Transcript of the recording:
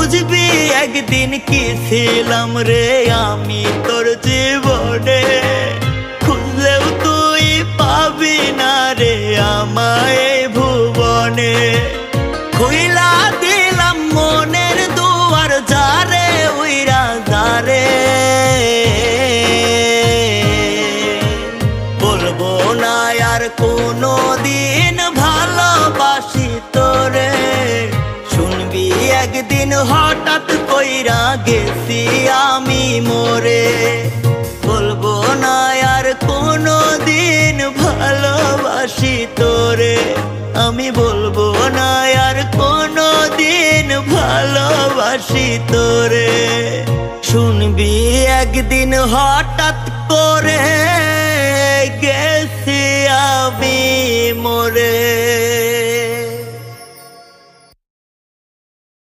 বুঝবি একদিন কি ছিলাম রে আমি তোর জীবনে, খুঁজলেও তুই পাবি না রে আমায় ভুবনে। খুইলা দিলাম মনের দুয়ার যারে উইরা যারে, বলবো না আর কোনো দিন ভালোবাসি তোরে। শুনবি একদিন হঠাৎ কইরা গেছি আমি মরে, বলবো না আর কোনো দিন ভালোবাসি তোরে। আমি বলবো না আর কোনো দিন ভালোবাসি তোরে। শুনবি একদিন হঠাৎ করে গেছি আমি মরে।